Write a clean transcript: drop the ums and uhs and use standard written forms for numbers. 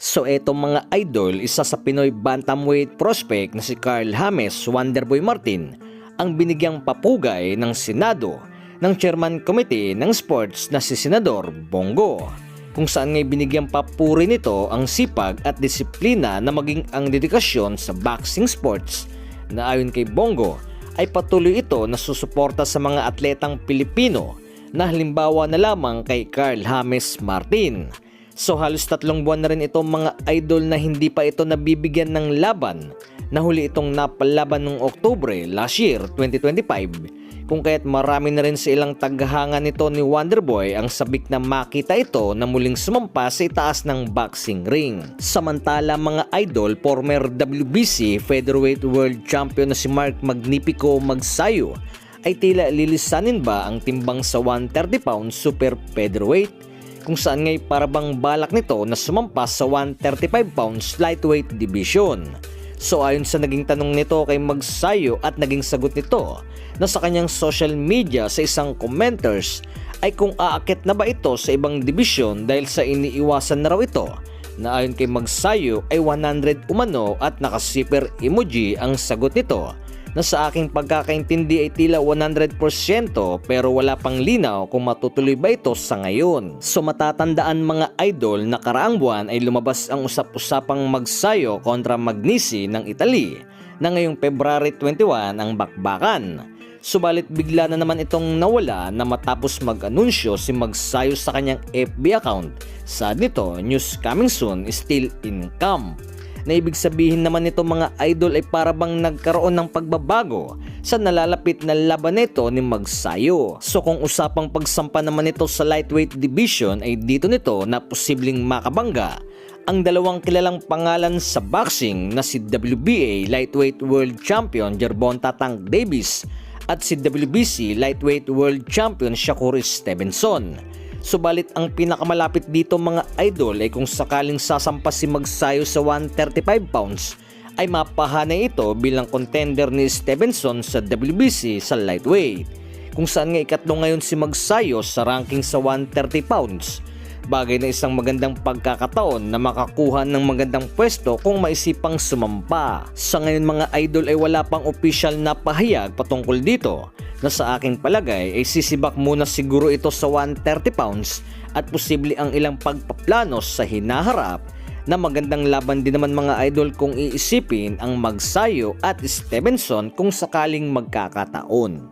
So etong mga idol, isa sa Pinoy bantamweight prospect na si Carl James Wonderboy Martin ang binigyang papugay ng Senado ng Chairman Committee ng Sports na si Senador Bongo, kung saan ngay binigyang papuri nito ang sipag at disiplina na maging ang dedikasyon sa boxing sports na ayon kay Bongo ay patuloy ito na susuporta sa mga atletang Pilipino na halimbawa na lamang kay Carl James Martin. So halos 3 buwan na rin itong mga idol na hindi pa ito nabibigyan ng laban na huli itong napalaban noong Oktubre last year 2025, kung kaya't marami na rin sa ilang tagahanga nito ni Wonderboy ang sabik na makita ito na muling sumampa sa itaas ng boxing ring. Samantala mga idol, former WBC Featherweight World Champion na si Mark Magnifico Magsayo ay tila lilisanin ba ang timbang sa 130 pounds super featherweight, kung saan ngay parabang balak nito na sumampa sa 135 pounds lightweight division. So ayon sa naging tanong nito kay Magsayo at naging sagot nito na sa kanyang social media sa isang commenters ay kung aakit na ba ito sa ibang division dahil sa iniiwasan na raw ito, na ayon kay Magsayo ay 100 umano at nakasiper emoji ang sagot nito, na sa aking pagkakaintindi ay tila 100% pero wala pang linaw kung matutuloy ba ito sa ngayon. So matatandaan mga idol na karaang buwan ay lumabas ang usap-usapang Magsayo kontra Magnisi ng Italy na ngayong February 21 ang bakbakan. Subalit bigla na naman itong nawala na matapos mag-anunsyo si Magsayo sa kanyang FB account. Saad nito, news coming soon, still in camp. Na ibig sabihin naman nito mga idol ay parabang nagkaroon ng pagbabago sa nalalapit na laban nito ni Magsayo. So kung usapang pagsampa naman nito sa lightweight division ay dito nito na posibleng makabangga ang dalawang kilalang pangalan sa boxing na si WBA Lightweight World Champion Gervonta Tank Davis at si WBC Lightweight World Champion Shakur Stevenson. Subalit ang pinakamalapit dito mga idol ay kung sakaling sasampa si Magsayo sa 135 pounds ay mapahanay ito bilang contender ni Stevenson sa WBC sa lightweight, kung saan nga ikatlo ngayon si Magsayo sa ranking sa 130 pounds. Bagay na isang magandang pagkakataon na makakuha ng magandang pwesto kung maisipang sumampa. Sa ngayon mga idol ay wala pang official na pahayag patungkol dito, na sa aking palagay ay sisibak muna siguro ito sa 130 pounds at posible ang ilang pagpaplano sa hinaharap na magandang laban din naman mga idol kung iisipin ang Magsayo at Stevenson kung sakaling magkakataon.